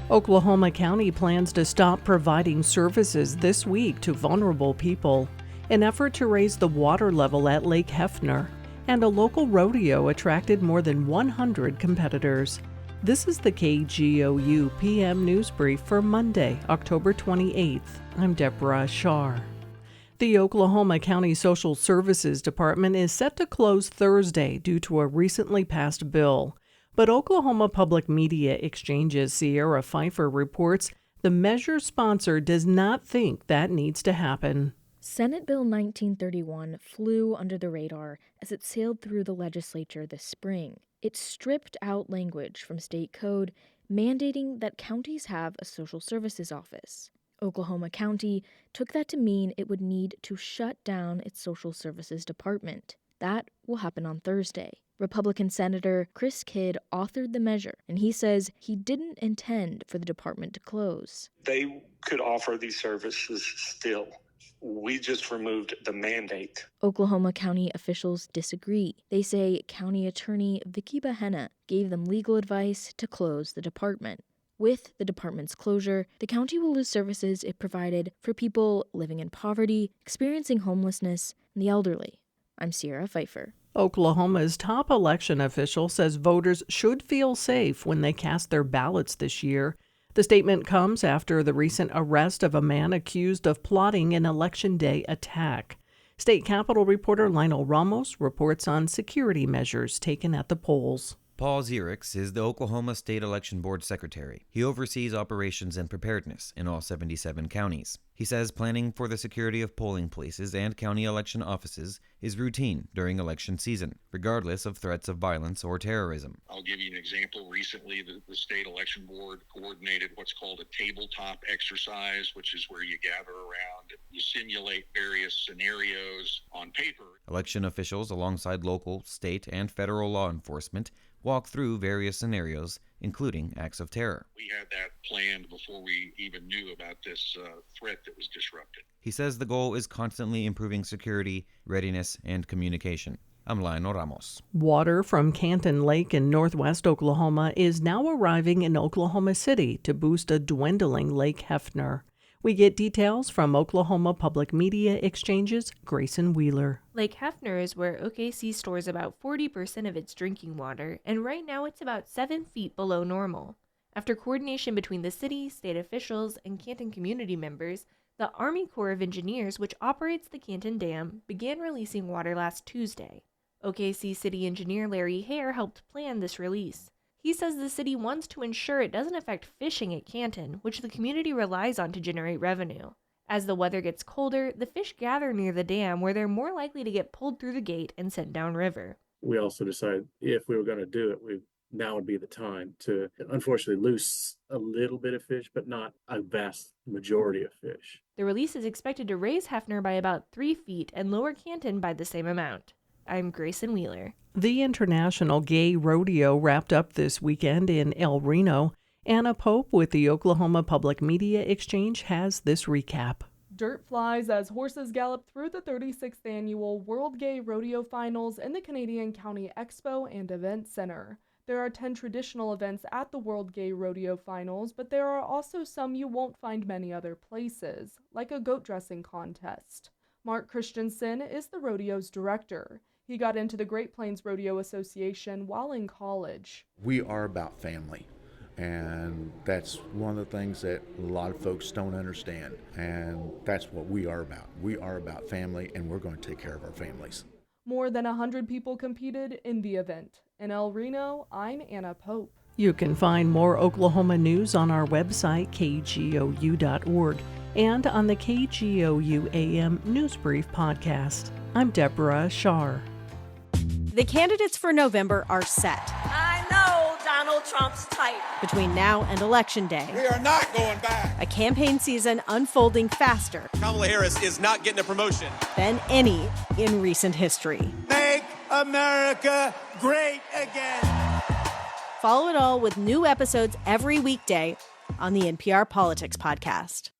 Oklahoma County plans to stop providing services this week to vulnerable people, an effort to raise the water level at Lake Hefner, and a local rodeo attracted more than 100 competitors. This is the KGOU PM News Brief for Monday, October 28th. I'm Deborah Shar. The Oklahoma County Social Services Department is set to close Thursday due to a recently passed bill. But Oklahoma Public Media Exchange's Sierra Pfeiffer reports the measure's sponsor does not think that needs to happen. Senate Bill 1931 flew under the radar as it sailed through the legislature this spring. It stripped out language from state code mandating that counties have a social services office. Oklahoma County took that to mean it would need to shut down its social services department. That will happen on Thursday. Republican Senator Chris Kidd authored the measure, and he says he didn't intend for the department to close. They could offer these services still. We just removed the mandate. Oklahoma County officials disagree. They say County Attorney Vicky Bahena gave them legal advice to close the department. With the department's closure, the county will lose services it provided for people living in poverty, experiencing homelessness, and the elderly. I'm Sierra Pfeiffer. Oklahoma's top election official says voters should feel safe when they cast their ballots this year. The statement comes after the recent arrest of a man accused of plotting an Election Day attack. State Capitol reporter Lionel Ramos reports on security measures taken at the polls. Paul Zierix is the Oklahoma State Election Board Secretary. He oversees operations and preparedness in all 77 counties. He says planning for the security of polling places and county election offices is routine during election season, regardless of threats of violence or terrorism. I'll give you an example. Recently, the State Election Board coordinated what's called a tabletop exercise, which is where you gather around and you simulate various scenarios on paper. Election officials, alongside local, state, and federal law enforcement, walk through various scenarios, including acts of terror. We had that planned before we even knew about this threat that was disrupted. He says the goal is constantly improving security, readiness, and communication. I'm Lionel Ramos. Water from Canton Lake in northwest Oklahoma is now arriving in Oklahoma City to boost a dwindling Lake Hefner. We get details from Oklahoma Public Media Exchange's Grayson Wheeler. Lake Hefner is where OKC stores about 40% of its drinking water, and right now it's about 7 feet below normal. After coordination between the city, state officials, and Canton community members, the Army Corps of Engineers, which operates the Canton Dam, began releasing water last Tuesday. OKC City Engineer Larry Hare helped plan this release. He says the city wants to ensure it doesn't affect fishing at Canton, which the community relies on to generate revenue. As the weather gets colder, the fish gather near the dam where they're more likely to get pulled through the gate and sent downriver. We also decided if we were going to do it, now would be the time to unfortunately lose a little bit of fish, but not a vast majority of fish. The release is expected to raise Hefner by about 3 feet and lower Canton by the same amount. I'm Grayson Wheeler. The International Gay Rodeo wrapped up this weekend in El Reno. Anna Pope with the Oklahoma Public Media Exchange has this recap. Dirt flies as horses gallop through the 36th annual World Gay Rodeo Finals in the Canadian County Expo and Event Center. There are 10 traditional events at the World Gay Rodeo Finals, but there are also some you won't find many other places, like a goat dressing contest. Mark Christensen is the rodeo's director. He got into the Great Plains Rodeo Association while in college. We are about family, and that's one of the things that a lot of folks don't understand, and that's what we are about. We are about family, and we're going to take care of our families. More than 100 people competed in the event. In El Reno, I'm Anna Pope. You can find more Oklahoma news on our website, kgou.org, and on the KGOU AM NewsBrief podcast. I'm Deborah Shar. The candidates for November are set. I know Donald Trump's type. Between now and Election Day, we are not going back. A campaign season unfolding faster. Kamala Harris is not getting a promotion than any in recent history. Make America great again. Follow it all with new episodes every weekday on the NPR Politics Podcast.